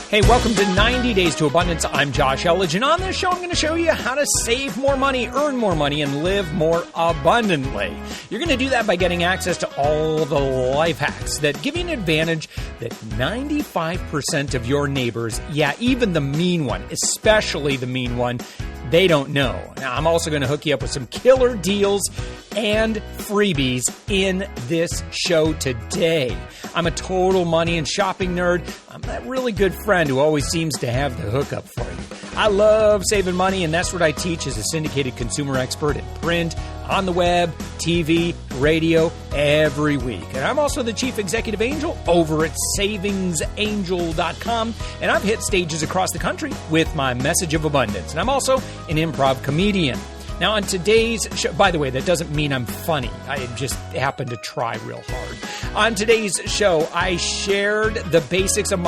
Hey, welcome to 90 Days to Abundance. I'm Josh Elledge, and on this show, I'm going to show you how to save more money, earn more money, and live more abundantly. You're going to do that by getting access to all the life hacks that give you an advantage that 95% of your neighbors, yeah, even the mean one, especially the mean one, they don't know. Now, I'm also going to hook you up with some killer deals and freebies in this show today. I'm a total money and shopping nerd. I'm that really good friend who always seems to have the hookup for you. I love saving money, and that's what I teach as a syndicated consumer expert in print, on the web, TV, radio, every week. And I'm also the chief executive angel over at savingsangel.com, and I've hit stages across the country with my message of abundance. And I'm also an improv comedian. Now, on today's show, by the way, that doesn't mean I'm funny. I just happen to try real hard. On today's show, I shared the basics of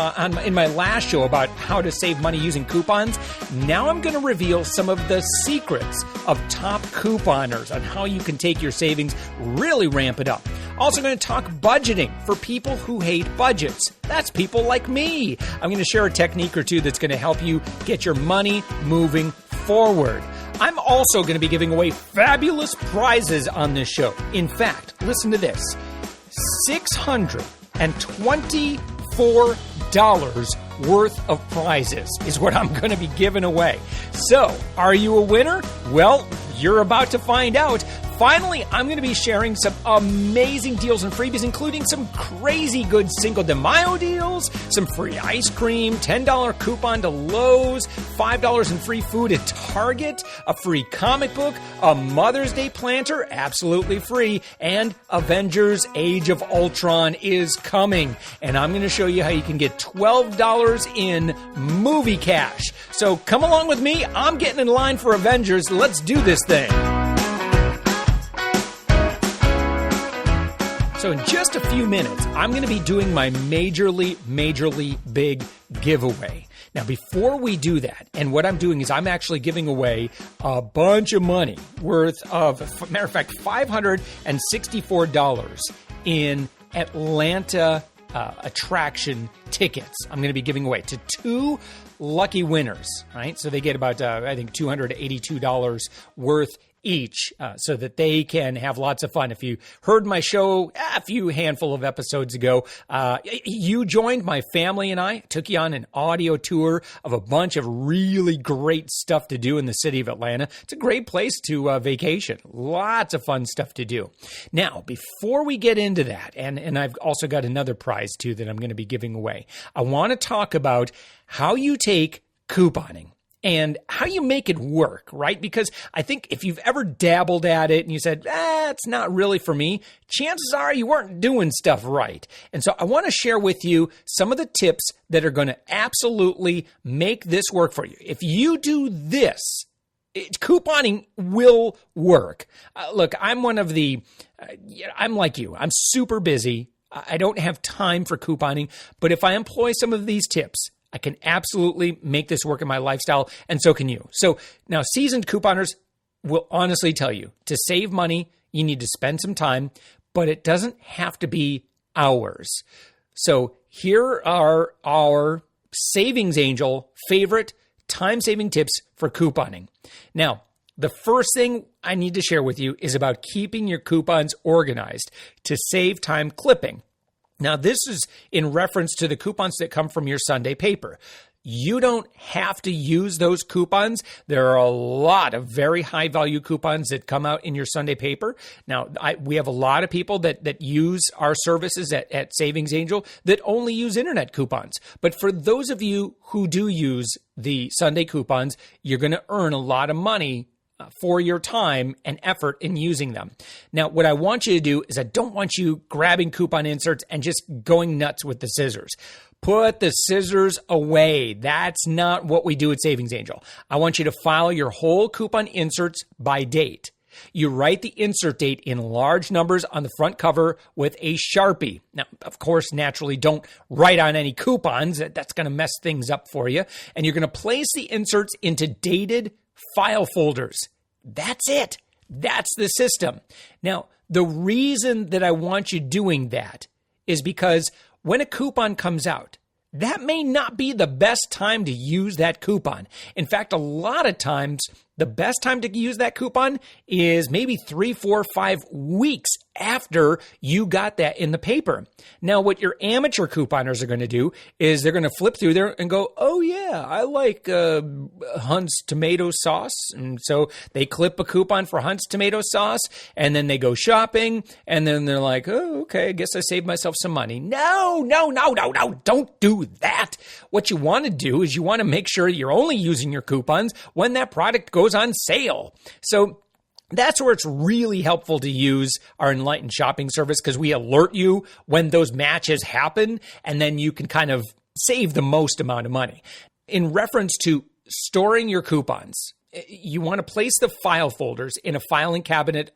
in my last show about how to save money using coupons. Now I'm going to reveal some of the secrets of top couponers on how you can take your savings, really ramp it up. Also going to talk budgeting for people who hate budgets. That's people like me. I'm going to share a technique or two that's going to help you get your money moving forward. I'm also going to be giving away fabulous prizes on this show. In fact, listen to this. $624 worth of prizes is what I'm going to be giving away. So, are you a winner? Well, you're about to find out. Finally, I'm going to be sharing some amazing deals and freebies, including some crazy good Cinco de Mayo deals, some free ice cream, $10 coupon to Lowe's, $5 in free food at Target, a free comic book, a Mother's Day planter, absolutely free, and Avengers Age of Ultron is coming. And I'm going to show you how you can get $12 in movie cash. So come along with me. I'm getting in line for Avengers. Let's do this thing. So in just a few minutes, I'm going to be doing my majorly big giveaway. Now, before we do that, and what I'm doing is I'm actually giving away a bunch of money worth of, matter of fact, $564 in Atlanta attraction tickets. I'm going to be giving away to two lucky winners, right? So they get about, I think, $282 worth each, so that they can have lots of fun. If you heard my show a few handful of episodes ago, you joined my family and I, took you on an audio tour of a bunch of really great stuff to do in the city of Atlanta. It's a great place to vacation. Lots of fun stuff to do. Now, before we get into that, and I've also got another prize too that I'm going to be giving away, I want to talk about how you take couponing and how you make it work, right? Because I think if you've ever dabbled at it and you said, it's not really for me, chances are you weren't doing stuff right. And so I want to share with you some of the tips that are going to absolutely make this work for you. If you do this, couponing will work. Look, I'm one of the, I'm like you. I'm super busy. I don't have time for couponing, but if I employ some of these tips, I can absolutely make this work in my lifestyle, and so can you. So now, seasoned couponers will honestly tell you, to save money, you need to spend some time, but it doesn't have to be hours. So here are our Savings Angel favorite time-saving tips for couponing. Now, the first thing I need to share with you is about keeping your coupons organized to save time clipping. Now, this is in reference to the coupons that come from your Sunday paper. You don't have to use those coupons. There are a lot of very high value coupons that come out in your Sunday paper. Now, we have a lot of people that use our services at Savings Angel that only use internet coupons. But for those of you who do use the Sunday coupons, you're going to earn a lot of money for your time and effort in using them. Now, what I want you to do is I don't want you grabbing coupon inserts and just going nuts with the scissors. Put the scissors away. That's not what we do at Savings Angel. I want you to file your whole coupon inserts by date. You write the insert date in large numbers on the front cover with a Sharpie. Now, of course, naturally, don't write on any coupons. That's going to mess things up for you. And you're going to place the inserts into dated file folders. That's it. That's the system. Now, the reason that I want you doing that is because when a coupon comes out, that may not be the best time to use that coupon. In fact, a lot of times, the best time to use that coupon is maybe 3, 4, 5 weeks after you got that in the paper. Now, what your amateur couponers are going to do is they're going to flip through there and go, oh yeah, I like Hunt's tomato sauce. And so they clip a coupon for Hunt's tomato sauce, and then they go shopping, and then they're like, oh, okay, I guess I saved myself some money. No, don't do that. What you want to do is you want to make sure you're only using your coupons when that product goes on sale. So that's where it's really helpful to use our Enlightened Shopping service, because we alert you when those matches happen, and then you can kind of save the most amount of money. In reference to storing your coupons, you want to place the file folders in a filing cabinet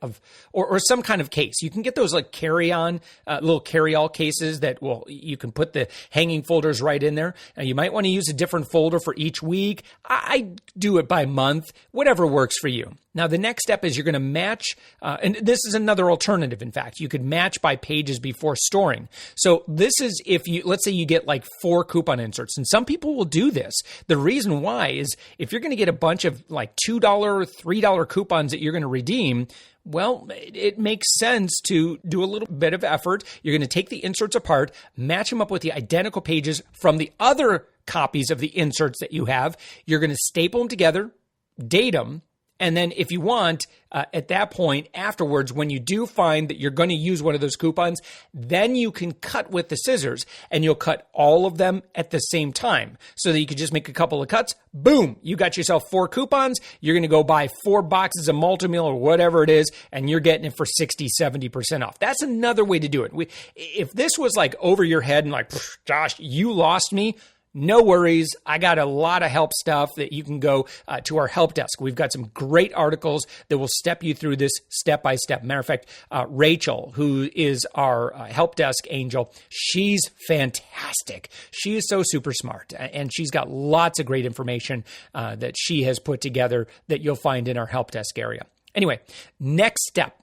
or some kind of case. You can get those like little carry-all cases that you can put the hanging folders right in there. Now, you might want to use a different folder for each week. I do it by month, whatever works for you. Now, the next step is you're going to match, and this is another alternative, in fact. You could match by pages before storing. So this is let's say you get like 4 coupon inserts, and some people will do this. The reason why is if you're going to get a bunch of like $2, $3 coupons that you're going to redeem, well, it makes sense to do a little bit of effort. You're going to take the inserts apart, match them up with the identical pages from the other copies of the inserts that you have. You're going to staple them together, date them, and then if you want, at that point afterwards, when you do find that you're going to use one of those coupons, then you can cut with the scissors, and you'll cut all of them at the same time so that you can just make a couple of cuts. Boom, you got yourself 4 coupons. You're going to go buy 4 boxes of Multi-Meal or whatever it is, and you're getting it for 60, 70% off. That's another way to do it. If this was like over your head and like, Josh, you lost me, no worries. I got a lot of help stuff that you can go to our help desk. We've got some great articles that will step you through this step by step. Matter of fact, Rachel, who is our help desk angel, she's fantastic. She is so super smart, and she's got lots of great information that she has put together that you'll find in our help desk area. Anyway, next step.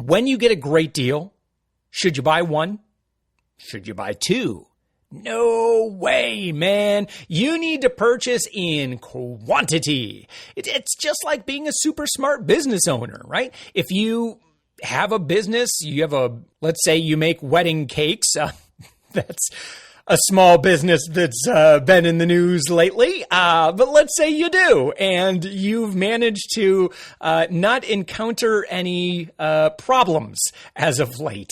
When you get a great deal, should you buy 1? Should you buy 2? No way, man. You need to purchase in quantity. It's just like being a super smart business owner, right? If you have a business, let's say you make wedding cakes. That's a small business that's been in the news lately, but let's say you do, and you've managed to not encounter any problems as of late.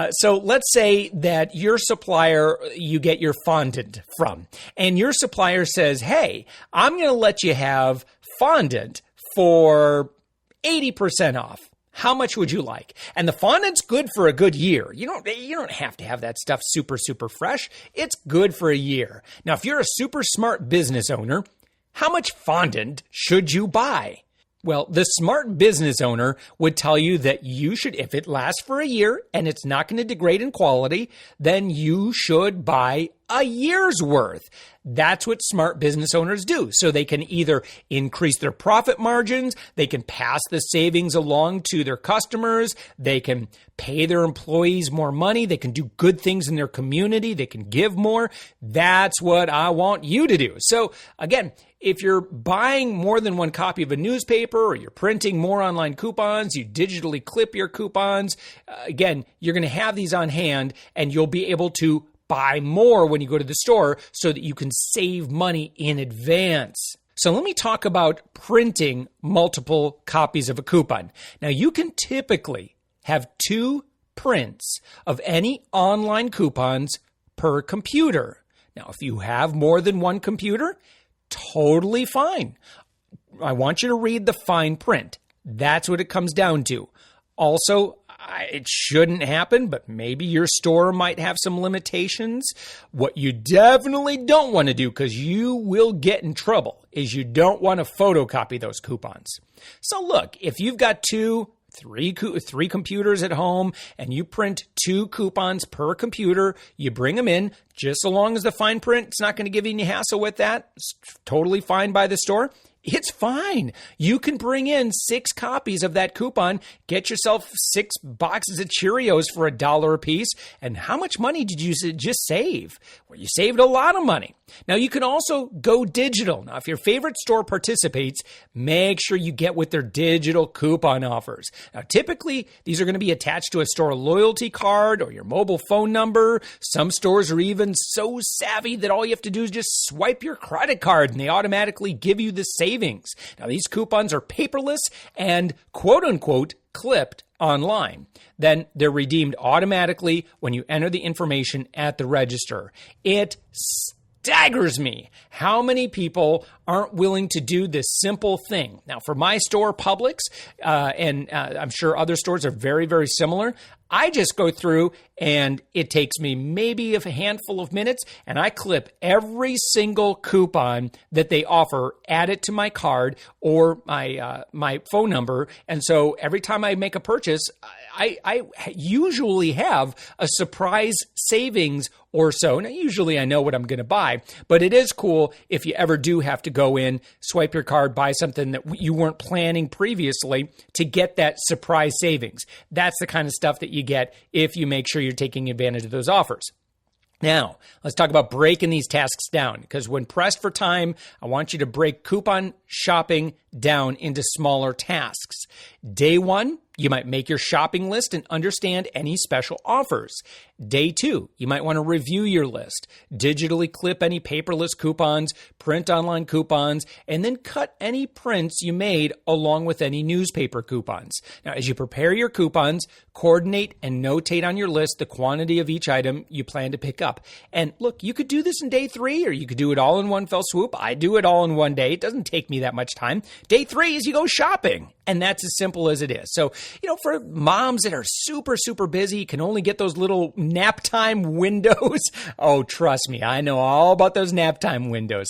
So let's say that your supplier you get your fondant from, and your supplier says, hey, I'm going to let you have fondant for 80% off. How much would you like? And the fondant's good for a good year. You don't have to have that stuff super, super fresh. It's good for a year. Now, if you're a super smart business owner, how much fondant should you buy? Well, the smart business owner would tell you that you should, if it lasts for a year and it's not going to degrade in quality, then you should buy a year's worth. That's what smart business owners do. So they can either increase their profit margins, they can pass the savings along to their customers, they can pay their employees more money, they can do good things in their community, they can give more. That's what I want you to do. So again, if you're buying more than 1 copy of a newspaper, or you're printing more online coupons, you digitally clip your coupons, again, you're going to have these on hand, and you'll be able to buy more when you go to the store so that you can save money in advance. So let me talk about printing multiple copies of a coupon. Now, you can typically have 2 prints of any online coupons per computer. Now, if you have more than 1 computer, totally fine. I want you to read the fine print. That's what it comes down to. Also, it shouldn't happen, but maybe your store might have some limitations. What you definitely don't want to do, because you will get in trouble, is you don't want to photocopy those coupons. So look, if you've got 3 computers at home and you print 2 coupons per computer, you bring them in, just so long as the fine print is not going to give you any hassle with that, it's totally fine by the store. It's fine. You can bring in 6 copies of that coupon, get yourself 6 boxes of Cheerios for $1 a piece. And how much money did you just save? Well, you saved a lot of money. Now, you can also go digital. Now, if your favorite store participates, make sure you get with their digital coupon offers. Now, typically, these are going to be attached to a store loyalty card or your mobile phone number. Some stores are even so savvy that all you have to do is just swipe your credit card and they automatically give you the savings. Now, these coupons are paperless and quote-unquote clipped online. Then they're redeemed automatically when you enter the information at the register. It staggers me how many people aren't willing to do this simple thing. Now, for my store, Publix, and I'm sure other stores are very, very similar, I just go through and it takes me maybe a handful of minutes and I clip every single coupon that they offer, add it to my card or my phone number. And so every time I make a purchase, I usually have a surprise savings or so. Now, usually I know what I'm going to buy, but it is cool if you ever do have to go in, swipe your card, buy something that you weren't planning previously to get that surprise savings. That's the kind of stuff that you get if you make sure you're taking advantage of those offers. Now, let's talk about breaking these tasks down, because when pressed for time, I want you to break coupon shopping down into smaller tasks. Day 1, you might make your shopping list and understand any special offers. Day 2, you might want to review your list, digitally clip any paperless coupons, print online coupons, and then cut any prints you made along with any newspaper coupons. Now, as you prepare your coupons, coordinate and notate on your list the quantity of each item you plan to pick up. And look, you could do this in day 3, or you could do it all in one fell swoop. I do it all in one day. It doesn't take me that much time. Day 3 is you go shopping. And that's as simple as it is. So, for moms that are super, super busy, can only get those little nap time windows. Oh, trust me, I know all about those nap time windows.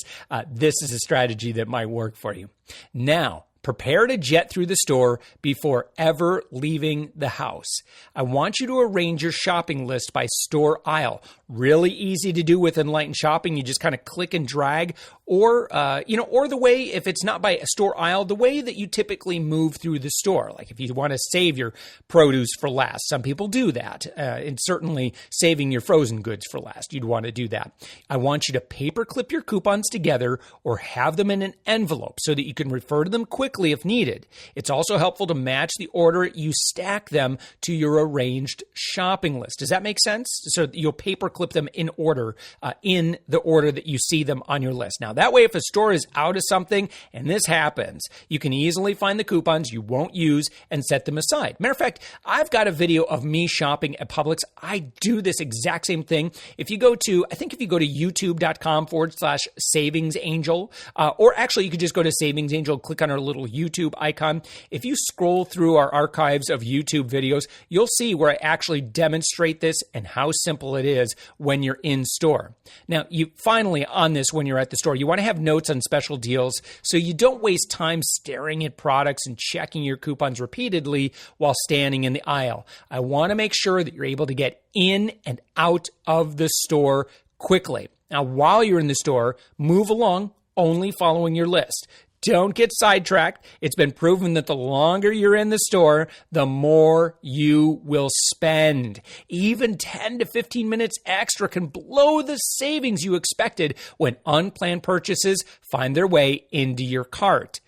This is a strategy that might work for you. Now, prepare to jet through the store before ever leaving the house. I want you to arrange your shopping list by store aisle. Really easy to do with Enlightened Shopping. You just kind of click and drag, or the way, if it's not by a store aisle, the way that you typically move through the store. Like if you want to save your produce for last, some people do that, and certainly saving your frozen goods for last, you'd want to do that. I want you to paper clip your coupons together or have them in an envelope so that you can refer to them quickly if needed. It's also helpful to match the order you stack them to your arranged shopping list. Does that make sense? So you'll paper clip them in order, in the order that you see them on your list. Now, that way, if a store is out of something, and this happens, you can easily find the coupons you won't use and set them aside. Matter of fact, I've got a video of me shopping at Publix. I do this exact same thing. If you go to youtube.com/savingsangel, or actually you could just go to Savings Angel, click on our little YouTube icon. If you scroll through our archives of YouTube videos, you'll see where I actually demonstrate this and how simple it is when you're in store. Now, finally on this, when you're at the store, you want to have notes on special deals so you don't waste time staring at products and checking your coupons repeatedly while standing in the aisle. I want to make sure that you're able to get in and out of the store quickly. Now, while you're in the store, move along, only following your list. Don't get sidetracked. It's been proven that the longer you're in the store, the more you will spend. Even 10 to 15 minutes extra can blow the savings you expected when unplanned purchases find their way into your cart.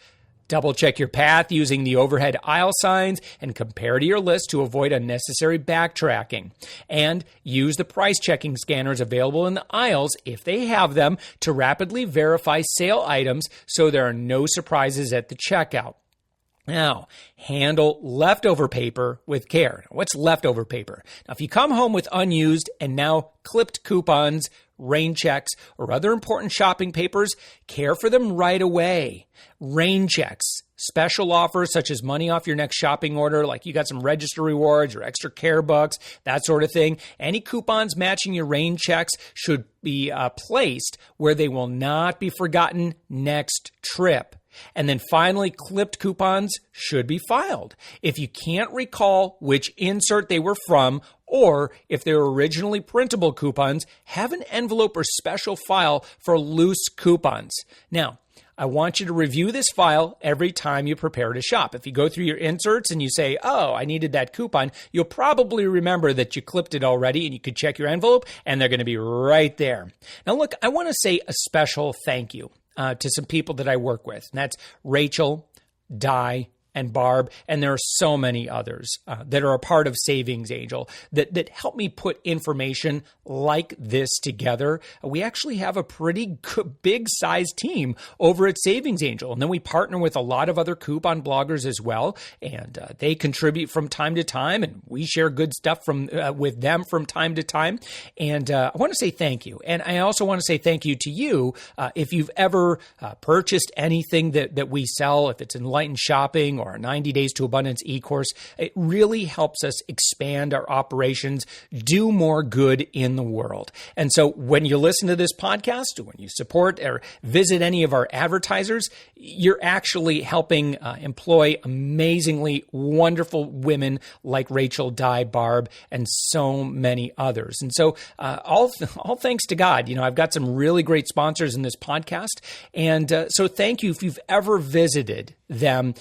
Double check your path using the overhead aisle signs and compare to your list to avoid unnecessary backtracking. And use the price checking scanners available in the aisles, if they have them, to rapidly verify sale items so there are no surprises at the checkout. Now, handle leftover paper with care. What's leftover paper? Now, if you come home with unused and now clipped coupons, rain checks, or other important shopping papers, care for them right away. Rain checks, special offers such as money off your next shopping order, like you got some register rewards or extra care bucks, that sort of thing. Any coupons matching your rain checks should be placed where they will not be forgotten next trip. And then finally, clipped coupons should be filed. If you can't recall which insert they were from, or if they were originally printable coupons, have an envelope or special file for loose coupons. Now, I want you to review this file every time you prepare to shop. If you go through your inserts and you say, oh, I needed that coupon, you'll probably remember that you clipped it already and you could check your envelope and they're going to be right there. Now, look, I want to say a special thank you to some people that I work with. And that's Rachel, Di, and Barb, and there are so many others that are a part of Savings Angel that help me put information like this together. We actually have a pretty big size team over at Savings Angel, and then we partner with a lot of other coupon bloggers as well, and they contribute from time to time, and we share good stuff from with them from time to time. And I want to say thank you, and I also want to say thank you to you if you've ever purchased anything that we sell, if it's Enlightened Shopping or our 90 Days to Abundance e-course. It really helps us expand our operations, do more good in the world. And so when you listen to this podcast, when you support or visit any of our advertisers, you're actually helping employ amazingly wonderful women like Rachel, Di, Barb, and so many others. And so all thanks to God. You know, I've got some really great sponsors in this podcast. And so thank you if you've ever visited them.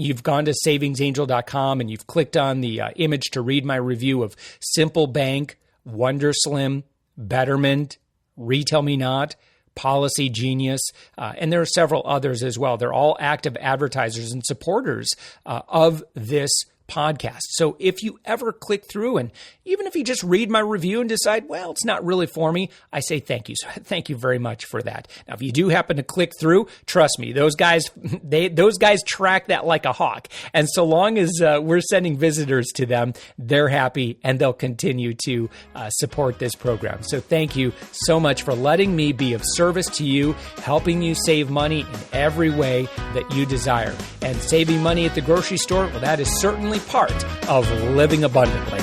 You've gone to savingsangel.com and you've clicked on the image to read my review of Simple Bank, WonderSlim, Betterment, Retail Me Not, Policy Genius, and there are several others as well. They're all active advertisers and supporters of this podcast. So if you ever click through and even if you just read my review and decide, well, it's not really for me, I say thank you. So thank you very much for that. Now, if you do happen to click through, trust me, those guys track that like a hawk. And so long as we're sending visitors to them, they're happy and they'll continue to support this program. So thank you so much for letting me be of service to you, helping you save money in every way that you desire. And saving money at the grocery store, well, that is certainly part of living abundantly.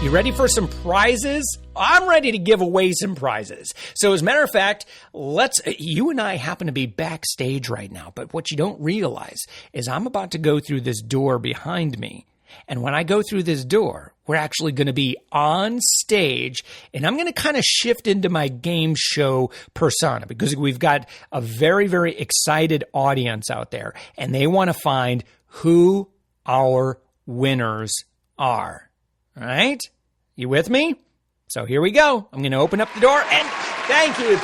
You ready for some prizes? I'm ready to give away some prizes. So as a matter of fact, you and I happen to be backstage right now, but what you don't realize is I'm about to go through this door behind me. And when I go through this door, we're actually going to be on stage, and I'm going to kind of shift into my game show persona because we've got a very, very excited audience out there, and they want to find who our winners are. All right? You with me? So here we go. I'm going to open up the door, and thank you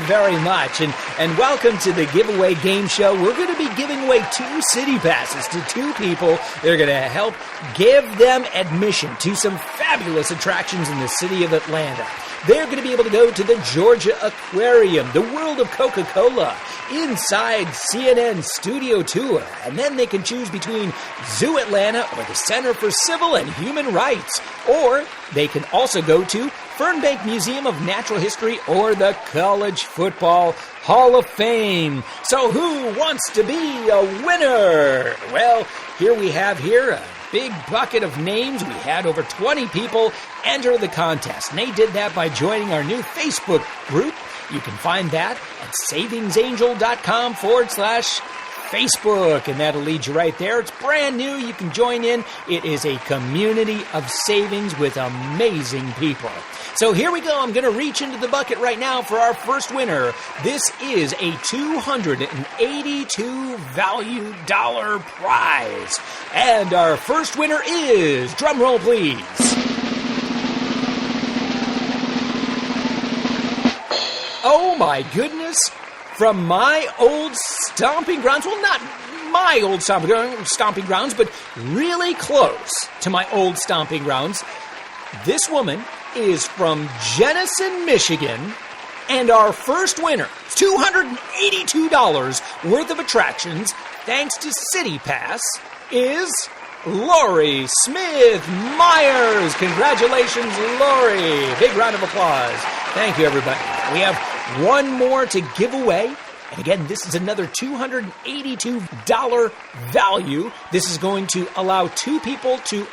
very much. And welcome to the giveaway game show. We're going to be giving away 2 city passes to 2 people. They're going to help give them admission to some fabulous attractions in the city of Atlanta. They're going to be able to go to the Georgia Aquarium, the World of Coca-Cola, Inside CNN Studio Tour, and then they can choose between Zoo Atlanta or the Center for Civil and Human Rights. Or they can also go to Fernbank Museum of Natural History or the College Football Hall of Fame. So who wants to be a winner? Well, here we have a big bucket of names. We had over 20 people enter the contest, and they did that by joining our new Facebook group. You can find that at savingsangel.com/Facebook, and that'll lead you right there. It's brand new. You can join in. It is a community of savings with amazing people. So here we go. I'm going to reach into the bucket right now for our first winner. This is a $282 value prize. And our first winner is, drum roll please, oh my goodness, from my old stomping grounds, well, not my old stomping grounds, but really close to my old stomping grounds. This woman is from Jenison, Michigan, and our first winner, $282 worth of attractions, thanks to City Pass, is Lori Smith Myers. Congratulations, Lori. Big round of applause. Thank you, everybody. We have one more to give away. And again, this is another $282 value. This is going to allow 2 people to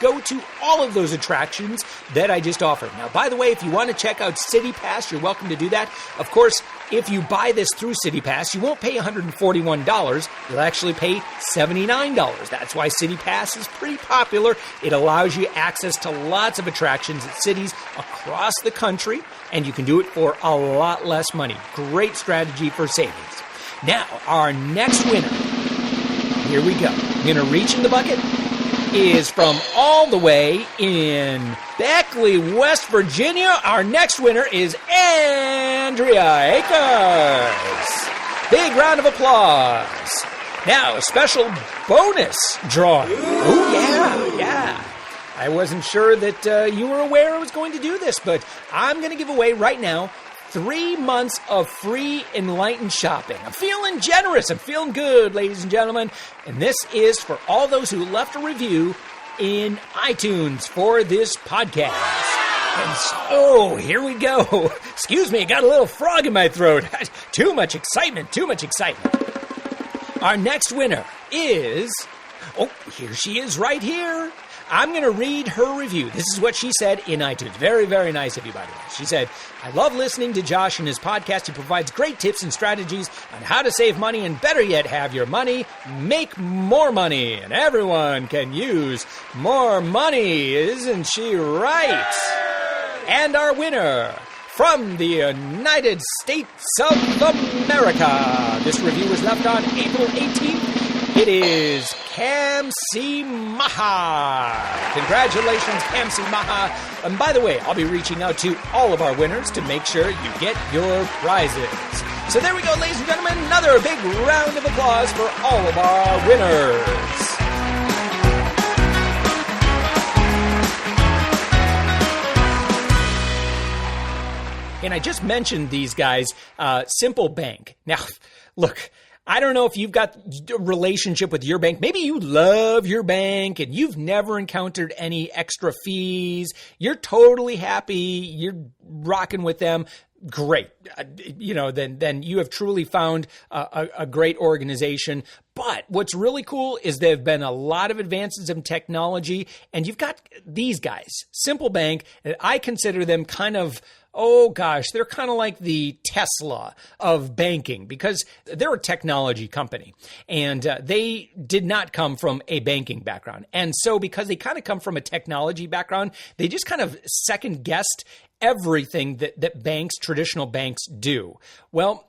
go to all of those attractions that I just offered. Now, by the way, if you want to check out City Pass, you're welcome to do that. Of course, If you buy this through CityPass, you won't pay $141. You'll actually pay $79. That's why CityPass is pretty popular. It allows you access to lots of attractions at cities across the country, and you can do it for a lot less money. Great strategy for savings. Now, our next winner, here we go. I'm going to reach in the bucket, is from all the way in Beckley, West Virginia. Our next winner is Andrea Akers. Big round of applause. Now, a special bonus drawing. Oh, yeah. I wasn't sure that you were aware I was going to do this, but I'm going to give away right now 3 months of free Enlightened shopping. I'm feeling generous. I'm feeling good, ladies and gentlemen. And this is for all those who left a review in iTunes for this podcast. And so, here we go. Excuse me, I got a little frog in my throat. Too much excitement. Our next winner is... Oh, here she is right here. I'm going to read her review. This is what she said in iTunes. Very, very nice of you, by the way. She said, I love listening to Josh and his podcast. He provides great tips and strategies on how to save money and, better yet, have your money make more money. And everyone can use more money. Isn't she right? And our winner from the United States of America. This review was left on April 18th. It is Kamsi Maha. Congratulations, Kamsi Maha. And by the way, I'll be reaching out to all of our winners to make sure you get your prizes. So there we go, ladies and gentlemen. Another big round of applause for all of our winners. And I just mentioned these guys, Simple Bank. Now, look, I don't know if you've got a relationship with your bank. Maybe you love your bank and you've never encountered any extra fees. You're totally happy. You're rocking with them. Great. Then you have truly found a great organization. But what's really cool is there have been a lot of advances in technology, and you've got these guys, Simple Bank. I consider them kind of, they're kind of like the Tesla of banking, because they're a technology company and they did not come from a banking background. And so because they kind of come from a technology background, they just kind of second guessed everything that banks, traditional banks do. Well,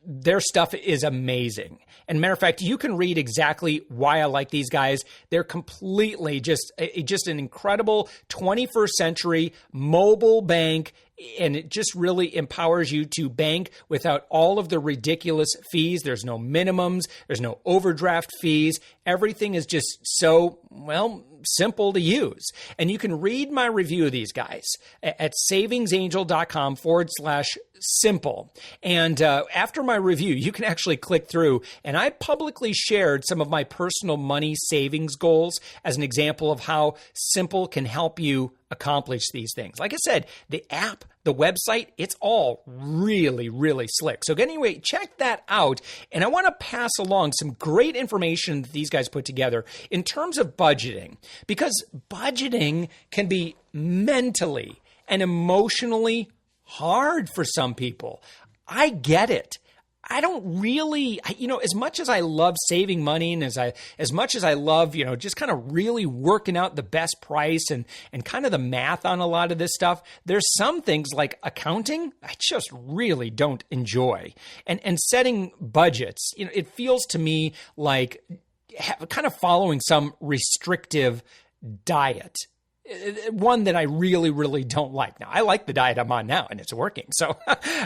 their stuff is amazing. And matter of fact, you can read exactly why I like these guys. They're completely just an incredible 21st century mobile bank. And it just really empowers you to bank without all of the ridiculous fees. There's no minimums. There's no overdraft fees. Everything is just so, simple to use. And you can read my review of these guys at savingsangel.com/simple. And after my review, you can actually click through, and I publicly shared some of my personal money savings goals as an example of how Simple can help you accomplish these things. Like I said, the app, the website, it's all really, really slick. So anyway, check that out. And I want to pass along some great information that these guys put together in terms of budgeting, because budgeting can be mentally and emotionally hard for some people. I get it. I don't really, as much as I love saving money and as much as I love, just kind of really working out the best price and kind of the math on a lot of this stuff, there's some things like accounting I just really don't enjoy. And setting budgets, it feels to me like kind of following some restrictive diet. One that I really, really don't like. Now, I like the diet I'm on now, and it's working. So,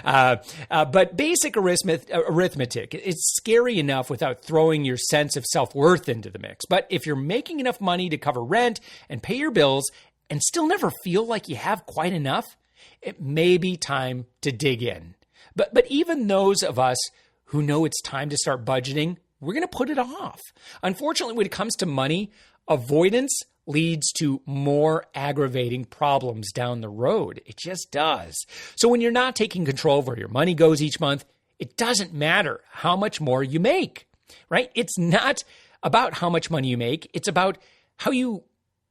but basic arithmetic, it's scary enough without throwing your sense of self-worth into the mix. But if you're making enough money to cover rent and pay your bills and still never feel like you have quite enough, it may be time to dig in. But even those of us who know it's time to start budgeting, we're going to put it off. Unfortunately, when it comes to money, avoidance leads to more aggravating problems down the road. It just does. So when you're not taking control of where your money goes each month, it doesn't matter how much more you make, right? It's not about how much money you make. It's about how you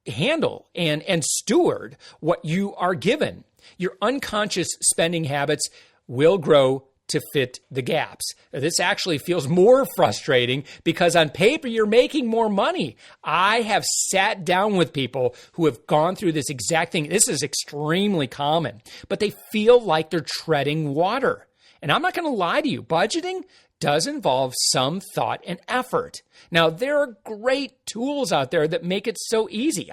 handle and steward what you are given. Your unconscious spending habits will grow to fit the gaps. This actually feels more frustrating because on paper, you're making more money. I have sat down with people who have gone through this exact thing. This is extremely common, but they feel like they're treading water. And I'm not going to lie to you, budgeting does involve some thought and effort. Now, there are great tools out there that make it so easy.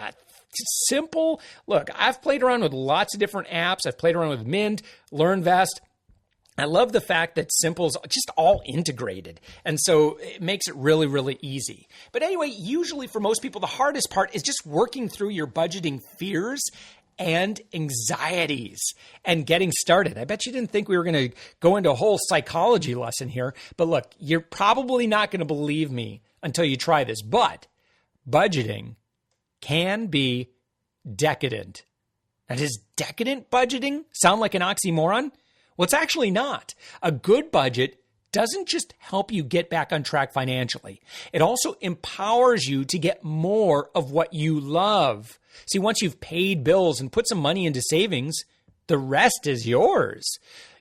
Simple. Look, I've played around with lots of different apps. I've played around with Mint, LearnVest. I love the fact that Simple's just all integrated. And so it makes it really, really easy. But anyway, usually for most people, the hardest part is just working through your budgeting fears and anxieties and getting started. I bet you didn't think we were going to go into a whole psychology lesson here. But look, you're probably not going to believe me until you try this. But budgeting can be decadent. Now, does decadent budgeting sound like an oxymoron? Well, it's actually not. A good budget doesn't just help you get back on track financially. It also empowers you to get more of what you love. See, once you've paid bills and put some money into savings, the rest is yours.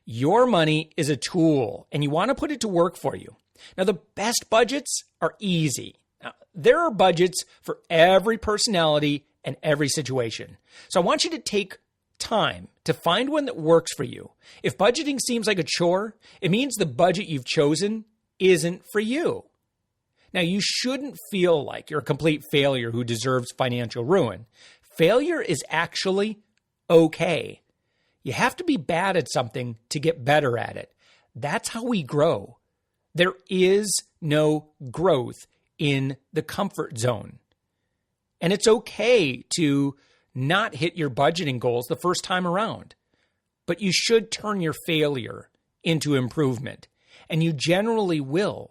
Your money is a tool, and you want to put it to work for you. Now, the best budgets are easy. Now, there are budgets for every personality and every situation. So I want you to take time to find one that works for you. If budgeting seems like a chore, it means the budget you've chosen isn't for you. Now, you shouldn't feel like you're a complete failure who deserves financial ruin. Failure is actually okay. You have to be bad at something to get better at it. That's how we grow. There is no growth in the comfort zone. And it's okay to not hit your budgeting goals the first time around. But you should turn your failure into improvement. And you generally will.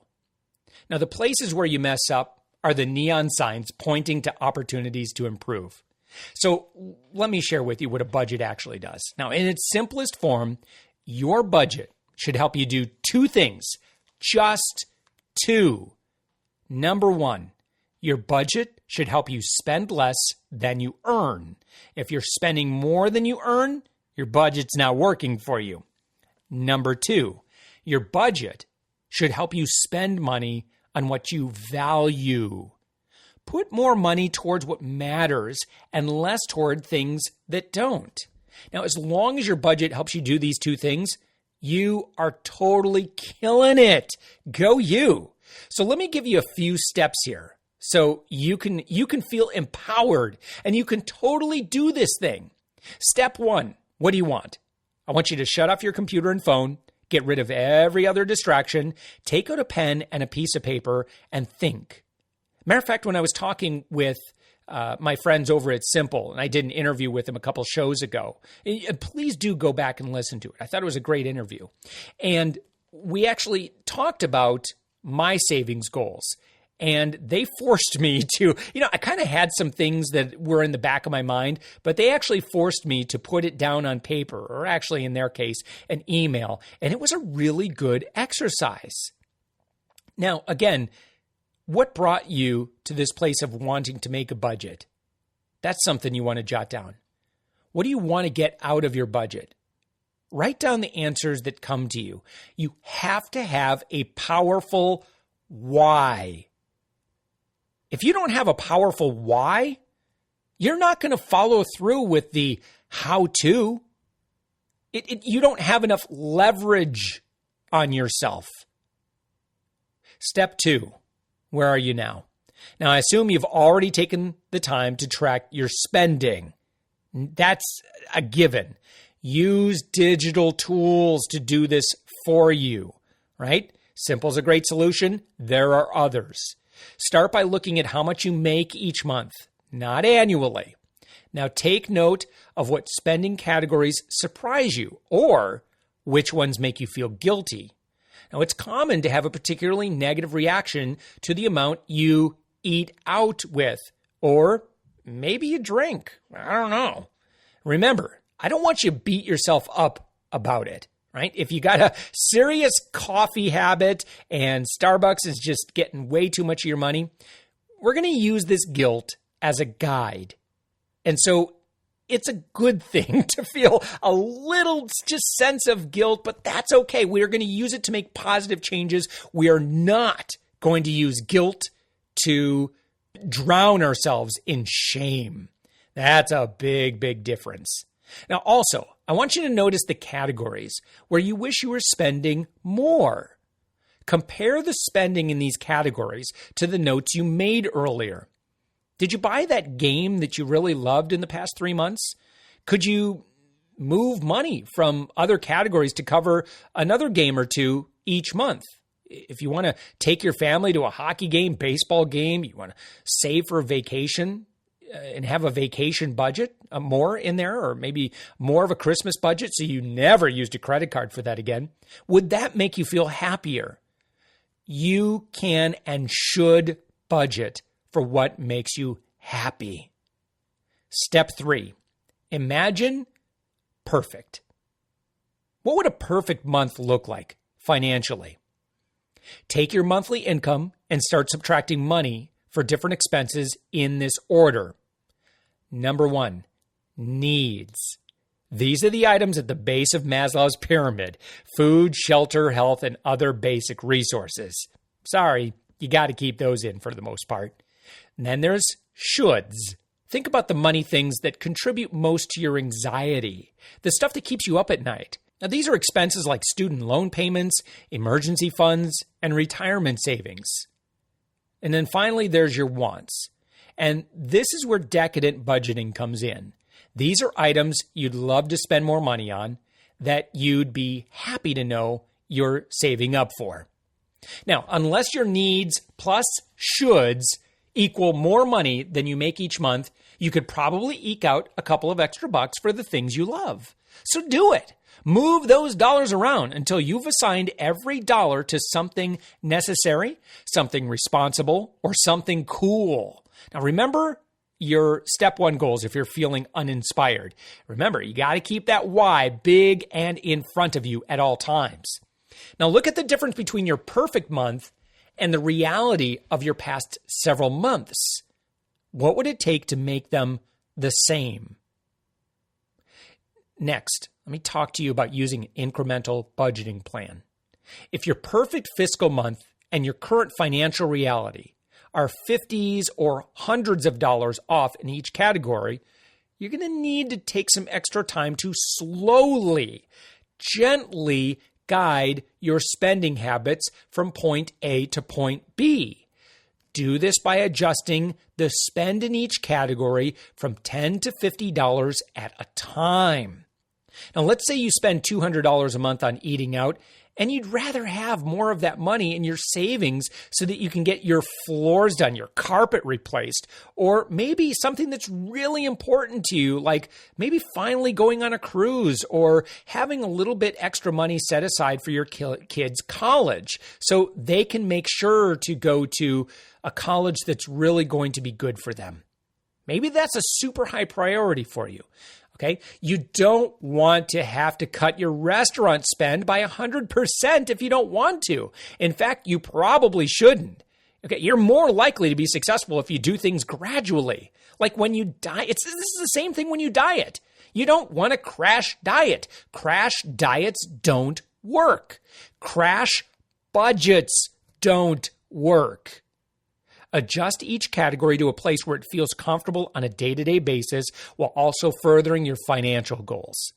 Now, the places where you mess up are the neon signs pointing to opportunities to improve. So let me share with you what a budget actually does. Now, in its simplest form, your budget should help you do two things. Just two. Number one, your budget should help you spend less than you earn. If you're spending more than you earn, your budget's not working for you. Number two, your budget should help you spend money on what you value. Put more money towards what matters and less toward things that don't. Now, as long as your budget helps you do these two things, you are totally killing it. Go you. So let me give you a few steps here. So you can feel empowered and you can totally do this thing. Step one, what do you want? I want you to shut off your computer and phone, get rid of every other distraction, take out a pen and a piece of paper and think. Matter of fact, when I was talking with my friends over at Simple, and I did an interview with them a couple shows ago, please do go back and listen to it. I thought it was a great interview. And we actually talked about my savings goals. And they forced me to, I kind of had some things that were in the back of my mind, but they actually forced me to put it down on paper, or actually in their case, an email. And it was a really good exercise. Now, again, what brought you to this place of wanting to make a budget? That's something you want to jot down. What do you want to get out of your budget? Write down the answers that come to you. You have to have a powerful why. If you don't have a powerful why, you're not going to follow through with the how-to. You don't have enough leverage on yourself. Step two, where are you now? Now, I assume you've already taken the time to track your spending. That's a given. Use digital tools to do this for you, right? Simple's a great solution. There are others. Start by looking at how much you make each month, not annually. Now take note of what spending categories surprise you or which ones make you feel guilty. Now it's common to have a particularly negative reaction to the amount you eat out with, or maybe you drink. I don't know. Remember, I don't want you to beat yourself up about it. Right? If you got a serious coffee habit and Starbucks is just getting way too much of your money, we're going to use this guilt as a guide. And so it's a good thing to feel a little just sense of guilt, but that's okay. We are going to use it to make positive changes. We are not going to use guilt to drown ourselves in shame. That's a big, big difference. Now, also, I want you to notice the categories where you wish you were spending more. Compare the spending in these categories to the notes you made earlier. Did you buy that game that you really loved in the past 3 months? Could you move money from other categories to cover another game or two each month? If you want to take your family to a hockey game, baseball game, you want to save for a vacation and have a vacation budget, more in there, or maybe more of a Christmas budget so you never used a credit card for that again, would that make you feel happier? You can and should budget for what makes you happy. Step 3, imagine perfect. What would a perfect month look like financially? Take your monthly income and start subtracting money for different expenses in this order. Number 1, needs. These are the items at the base of Maslow's pyramid: food, shelter, health, and other basic resources. Sorry, you got to keep those in for the most part. And then there's shoulds. Think about the money things that contribute most to your anxiety, the stuff that keeps you up at night. Now, these are expenses like student loan payments, emergency funds, and retirement savings. And then finally, there's your wants. And this is where decadent budgeting comes in. These are items you'd love to spend more money on that you'd be happy to know you're saving up for. Now, unless your needs plus shoulds equal more money than you make each month, you could probably eke out a couple of extra bucks for the things you love. So do it. Move those dollars around until you've assigned every dollar to something necessary, something responsible, or something cool. Now remember your step 1 goals if you're feeling uninspired. Remember, you got to keep that why big and in front of you at all times. Now look at the difference between your perfect month and the reality of your past several months. What would it take to make them the same? Next, let me talk to you about using an incremental budgeting plan. If your perfect fiscal month and your current financial reality are 50s or hundreds of dollars off in each category, you're going to need to take some extra time to slowly, gently guide your spending habits from point A to point B. Do this by adjusting the spend in each category from $10 to $50 at a time. Now, let's say you spend $200 a month on eating out, and you'd rather have more of that money in your savings so that you can get your floors done, your carpet replaced, or maybe something that's really important to you, like maybe finally going on a cruise or having a little bit extra money set aside for your kids' college so they can make sure to go to a college that's really going to be good for them. Maybe that's a super high priority for you. Okay, you don't want to have to cut your restaurant spend by 100% if you don't want to. In fact, you probably shouldn't. Okay, you're more likely to be successful if you do things gradually. Like when you diet, this is the same thing when you diet. You don't want to crash diet. Crash diets don't work. Crash budgets don't work. Adjust each category to a place where it feels comfortable on a day-to-day basis while also furthering your financial goals.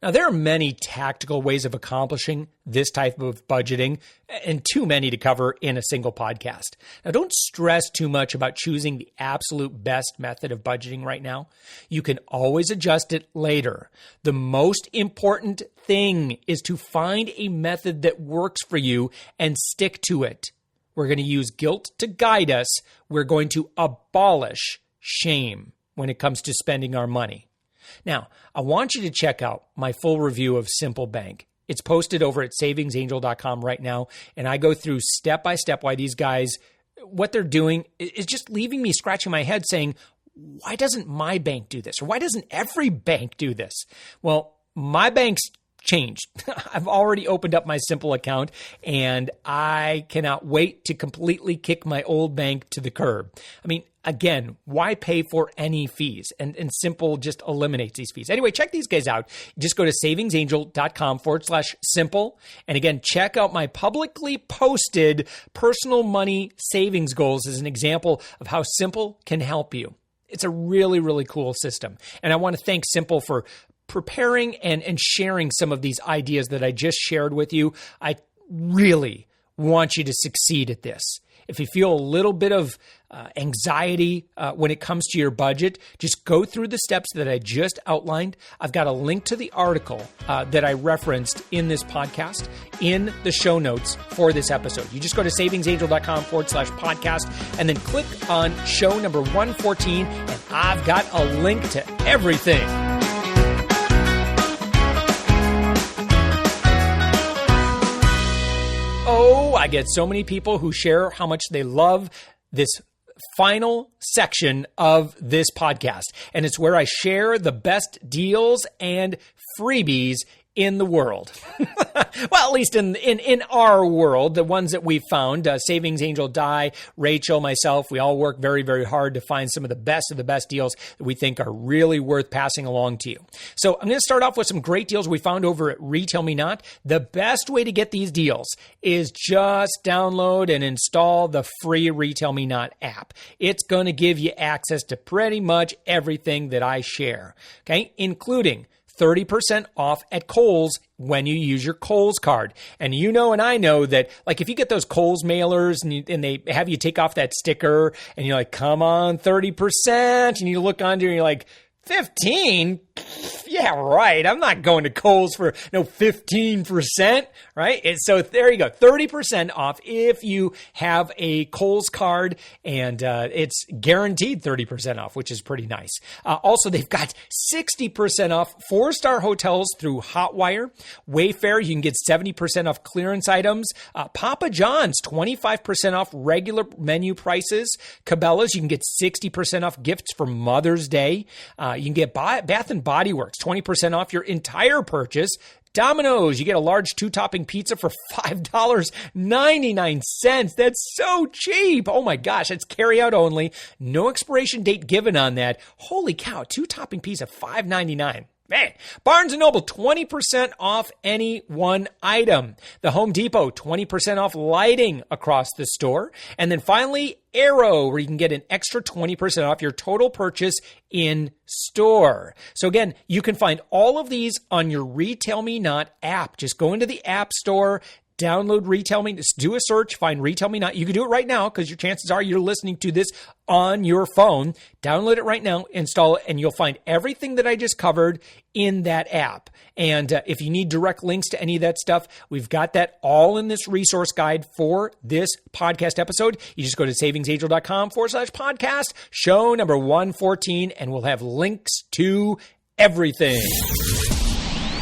Now, there are many tactical ways of accomplishing this type of budgeting, and too many to cover in a single podcast. Now, don't stress too much about choosing the absolute best method of budgeting right now. You can always adjust it later. The most important thing is to find a method that works for you and stick to it. We're going to use guilt to guide us. We're going to abolish shame when it comes to spending our money. Now, I want you to check out my full review of Simple Bank. It's posted over at savingsangel.com right now, and I go through step by step why these guys, what they're doing is just leaving me scratching my head saying, why doesn't my bank do this? Or why doesn't every bank do this? Well, my bank's changed. I've already opened up my Simple account, and I cannot wait to completely kick my old bank to the curb. I mean, again, why pay for any fees? And Simple just eliminates these fees. Anyway, check these guys out. Just go to savingsangel.com/simple. And again, check out my publicly posted personal money savings goals as an example of how Simple can help you. It's a really, really cool system. And I want to thank Simple for preparing and sharing some of these ideas that I just shared with you. I really want you to succeed at this. If you feel a little bit of anxiety when it comes to your budget, just go through the steps that I just outlined. I've got a link to the article that I referenced in this podcast in the show notes for this episode. You just go to savingsangel.com/podcast and then click on show number 114, and I've got a link to everything. Oh, I get so many people who share how much they love this final section of this podcast. And it's where I share the best deals and freebies in the world. Well, at least in our world, the ones that we've found, Savings Angel, Di, Rachel, myself, we all work very, very hard to find some of the best deals that we think are really worth passing along to you. So I'm going to start off with some great deals we found over at Retail Me Not. The best way to get these deals is just download and install the free Retail Me Not app. It's going to give you access to pretty much everything that I share, okay, including 30% off at Kohl's when you use your Kohl's card. And you know, and I know that, like, if you get those Kohl's mailers and they have you take off that sticker and you're like, come on, 30%. And you look under and you're like, 15? Yeah, right. I'm not going to Kohl's for no 15%, right? And so there you go. 30% off if you have a Kohl's card, and it's guaranteed 30% off, which is pretty nice. Also, they've got 60% off 4-star hotels through Hotwire. Wayfair, you can get 70% off clearance items. Papa John's, 25% off regular menu prices. Cabela's, you can get 60% off gifts for Mother's Day. You can get Bath and Body Works, 20% off your entire purchase. Domino's, you get a large 2-topping pizza for $5.99. That's so cheap. Oh my gosh, it's carry out only. No expiration date given on that. Holy cow, 2-topping pizza, $5.99. Man, Barnes & Noble, 20% off any one item. The Home Depot, 20% off lighting across the store. And then finally, Arrow, where you can get an extra 20% off your total purchase in store. So again, you can find all of these on your Retail Me Not app. Just go into the App Store, download Retail Me, just do a search, find Retail Me Not. You can do it right now because your chances are you're listening to this on your phone. Download it right now, install it, and you'll find everything that I just covered in that app. And if you need direct links to any of that stuff, we've got that all in this resource guide for this podcast episode. You just go to savingsangel.com/podcast, show number 114, and we'll have links to everything.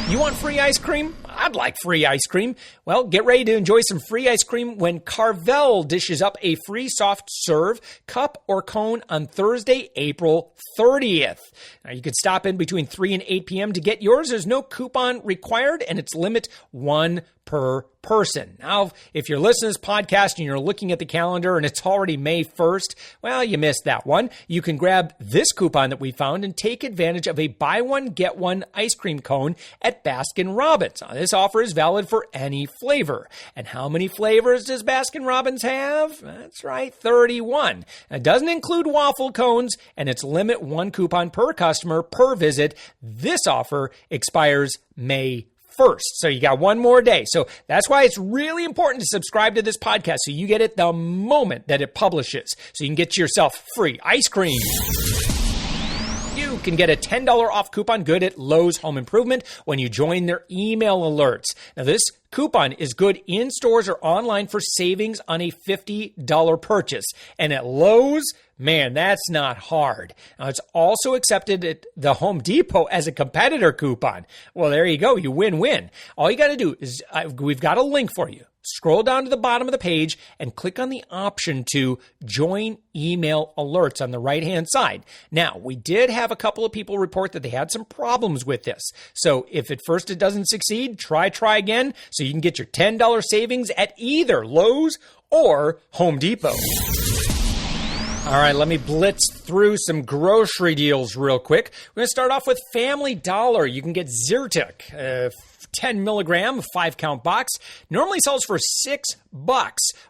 You want free ice cream? I'd like free ice cream. Well, get ready to enjoy some free ice cream when Carvel dishes up a free soft serve cup or cone on Thursday, April 30th. Now, you can stop in between 3 and 8 p.m. to get yours. There's no coupon required, and it's limit 1 per person. Now, if you're listening to this podcast and you're looking at the calendar and it's already May 1st, well, you missed that one. You can grab this coupon that we found and take advantage of a buy one, get one ice cream cone at Baskin-Robbins. Now, this offer is valid for any flavor. And how many flavors does Baskin-Robbins have? That's right, 31. It doesn't include waffle cones, and it's limit 1 coupon per customer per visit. This offer expires May 1st. So you got one more day. So that's why it's really important to subscribe to this podcast so you get it the moment that it publishes. So you can get yourself free ice cream. You can get a $10 off coupon good at Lowe's Home Improvement when you join their email alerts. Now, this coupon is good in stores or online for savings on a $50 purchase. And at Lowe's, man, that's not hard. Now, it's also accepted at the Home Depot as a competitor coupon. Well, there you go. You win-win. All you got to do is we've got a link for you. scroll down to the bottom of the page and click on the option to join email alerts on the right-hand side. Now, we did have a couple of people report that they had some problems with this. So if at first it doesn't succeed, try again so you can get your $10 savings at either Lowe's or Home Depot. All right, let me blitz through some grocery deals real quick. We're going to start off with Family Dollar. You can get Zyrtec, 10 milligram, 5-count box. Normally sells for $6.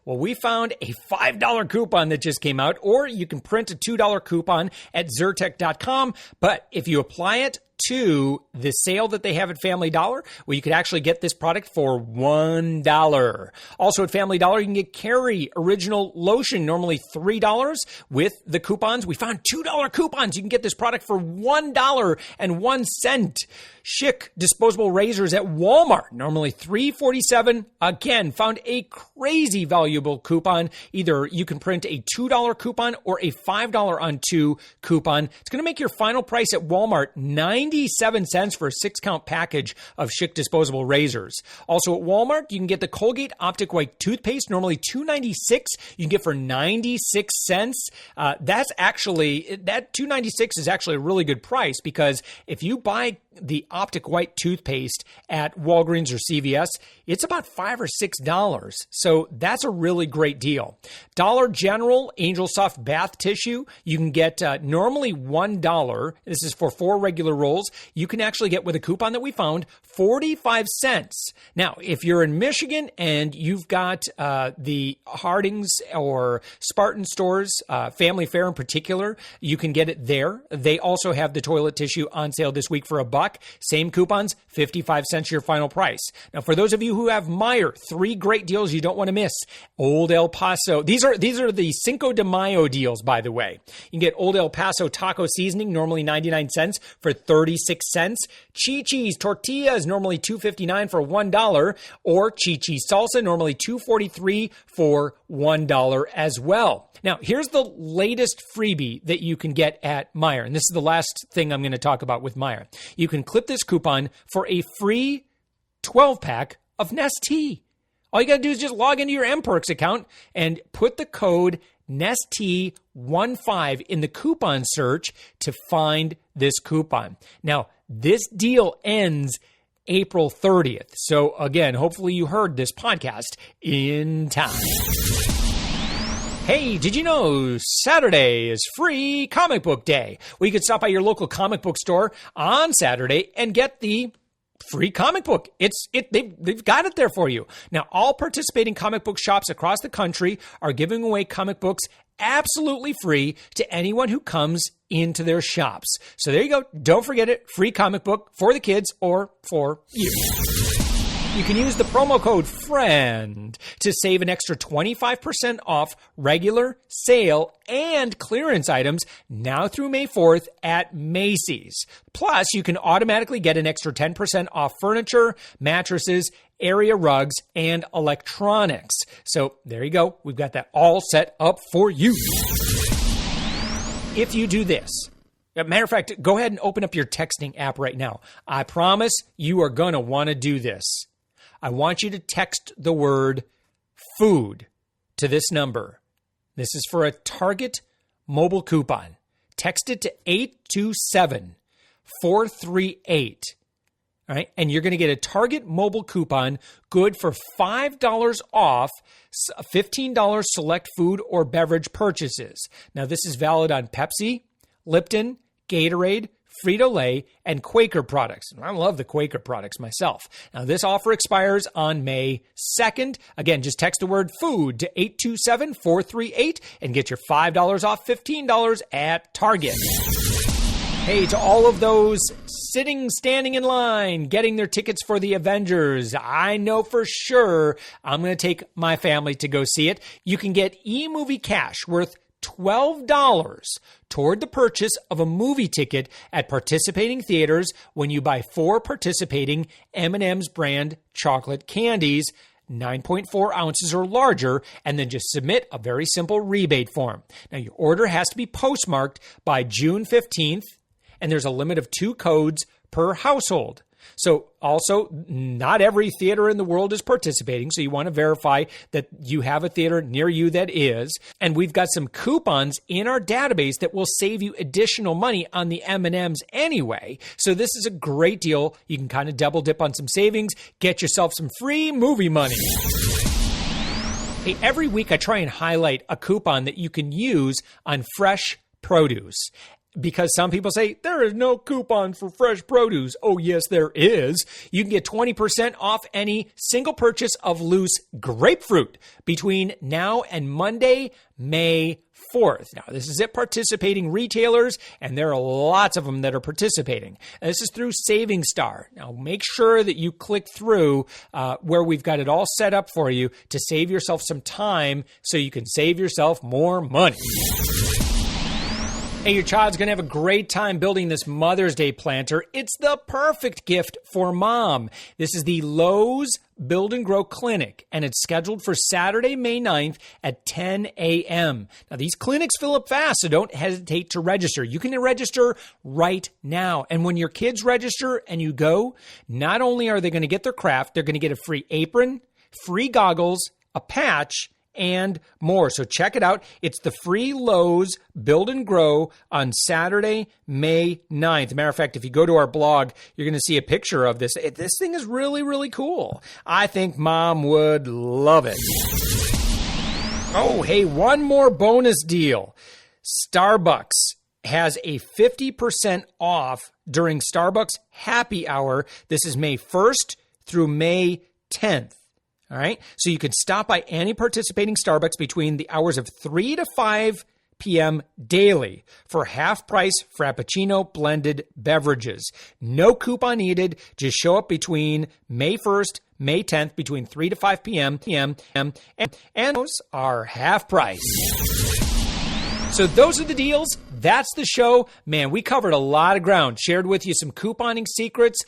Well, we found a $5 coupon that just came out, or you can print a $2 coupon at Zyrtec.com. But if you apply it to the sale that they have at Family Dollar, well, you could actually get this product for $1. Also at Family Dollar, you can get Carry Original Lotion, normally $3 with the coupons. We found $2 coupons. You can get this product for $1.01. Schick disposable razors at Walmart, normally $3.47. Again, found a crazy valuable coupon. Either you can print a $2 coupon or a $5 on 2 coupon. It's going to make your final price at Walmart 97 cents for a 6-count package of Schick disposable razors. Also at Walmart, you can get the Colgate Optic White toothpaste, normally $2.96. You can get for 96 cents. That $2.96 is actually a really good price, because if you buy the Optic White toothpaste at Walgreens or CVS, it's about $5 or $6. So that's a really great deal. Dollar General Angel Soft Bath Tissue, you can get normally $1. This is for 4 regular rolls. You can actually get, with a coupon that we found, 45 cents. Now, if you're in Michigan and you've got the Hardings or Spartan stores, Family Fare in particular, you can get it there. They also have the toilet tissue on sale this week for $1. Same coupons, 55 cents your final price. Now, for those of you who have Meijer, 3 great deals you don't want to miss. Old El Paso. These are the Cinco de Mayo deals, by the way. You can get Old El Paso taco seasoning, normally 99 cents for 36 cents. Chi-Chi's tortillas, normally $2.59 for $1, or Chi-Chi's salsa, normally $2.43 for $1 as well. Now, here's the latest freebie that you can get at Meijer, and this is the last thing I'm going to talk about with Meijer. You can clip this coupon for a free 12-pack of Nestea. All you got to do is just log into your MPerks account and put the code Nestea15 in the coupon search to find this coupon. Now, this deal ends April 30th. So again, hopefully you heard this podcast in time. Hey, did you know Saturday is free comic book day? Well, you can stop by your local comic book store on Saturday and get the free comic book. They've got it there for you. Now, all participating comic book shops across the country are giving away comic books absolutely free to anyone who comes into their shops. So there you go. Don't forget it. Free comic book for the kids or for you. You can use the promo code FRIEND to save an extra 25% off regular, sale, and clearance items now through May 4th at Macy's. Plus, you can automatically get an extra 10% off furniture, mattresses, area rugs, and electronics. So there you go. We've got that all set up for you. If you do this, as a matter of fact, go ahead and open up your texting app right now. I promise you are going to want to do this. I want you to text the word food to this number. This is for a Target mobile coupon. Text it to 827-438. All right, and you're going to get a Target mobile coupon good for $5 off $15 select food or beverage purchases. Now, this is valid on Pepsi, Lipton, Gatorade, Frito-Lay, and Quaker products. I love the Quaker products myself. Now, this offer expires on May 2nd. Again, just text the word food to 827-438 and get your $5 off $15 at Target. Hey, to all of those standing in line, getting their tickets for the Avengers, I know for sure I'm going to take my family to go see it. You can get eMovie Cash worth $12 toward the purchase of a movie ticket at participating theaters when you buy 4 participating M&M's brand chocolate candies, 9.4 ounces or larger, and then just submit a very simple rebate form. Now, your order has to be postmarked by June 15th, and there's a limit of 2 codes per household. So also, not every theater in the world is participating, so you want to verify that you have a theater near you that is. And we've got some coupons in our database that will save you additional money on the M&Ms anyway. So this is a great deal. You can kind of double dip on some savings, get yourself some free movie money. Hey, every week I try and highlight a coupon that you can use on fresh produce. Because some people say, there is no coupon for fresh produce. Oh, yes, there is. You can get 20% off any single purchase of loose grapefruit between now and Monday, May 4th. Now, this is at participating retailers, and there are lots of them that are participating. And this is through Saving Star. Now, make sure that you click through where we've got it all set up for you to save yourself some time so you can save yourself more money. Hey, your child's going to have a great time building this Mother's Day planter. It's the perfect gift for mom. This is the Lowe's Build and Grow Clinic, and it's scheduled for Saturday, May 9th at 10 a.m. Now, these clinics fill up fast, so don't hesitate to register. You can register right now. And when your kids register and you go, not only are they going to get their craft, they're going to get a free apron, free goggles, a patch, and more. So check it out. It's the free Lowe's Build and Grow on Saturday, May 9th. Matter of fact, if you go to our blog, you're going to see a picture of this. This thing is really, really cool. I think mom would love it. Oh, hey, one more bonus deal. Starbucks has a 50% off during Starbucks Happy Hour. This is May 1st through May 10th. All right. So you can stop by any participating Starbucks between the hours of 3 to 5 p.m. daily for half-price Frappuccino blended beverages. No coupon needed. Just show up between May 1st, May 10th, between 3 to 5 p.m. And those are half price. So those are the deals. That's the show. Man, we covered a lot of ground, shared with you some couponing secrets,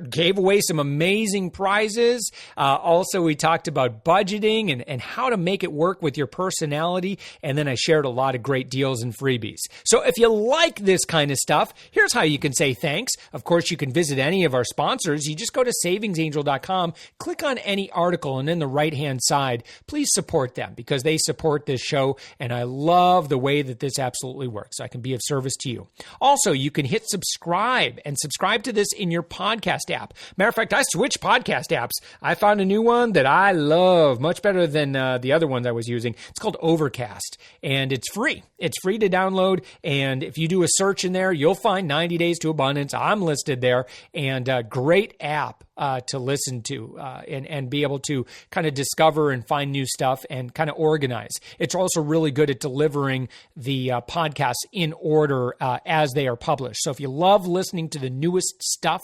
gave away some amazing prizes. Also, we talked about budgeting and how to make it work with your personality. And then I shared a lot of great deals and freebies. So if you like this kind of stuff, here's how you can say thanks. Of course, you can visit any of our sponsors. You just go to savingsangel.com, click on any article, and in the right-hand side, please support them because they support this show. And I love the way that this absolutely works. I can be of service to you. Also, you can hit subscribe and subscribe to this in your podcast app. Matter of fact, I switched podcast apps. I found a new one that I love, much better than the other ones I was using. It's called Overcast, and it's free. It's free to download, and if you do a search in there, you'll find 90 Days to Abundance. I'm listed there, and a great app to listen to and be able to kind of discover and find new stuff and kind of organize. It's also really good at delivering the podcasts in order as they are published. So if you love listening to the newest stuff,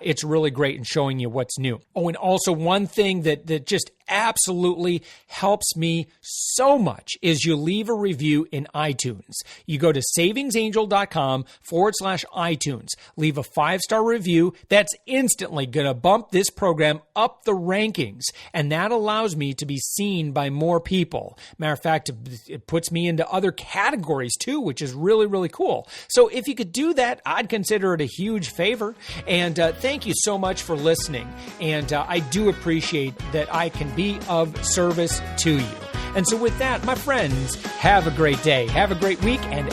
it's really great in showing you what's new. Oh, and also one thing that just absolutely helps me so much is you leave a review in iTunes. You go to savingsangel.com/iTunes. Leave a 5-star review. That's instantly going to bump this program up the rankings, and that allows me to be seen by more people. Matter of fact, it puts me into other categories too, which is really, really cool. So if you could do that, I'd consider it a huge favor. And thank you so much for listening. And I do appreciate that I can be of service to you. And so with that, my friends, have a great day. Have a great week. And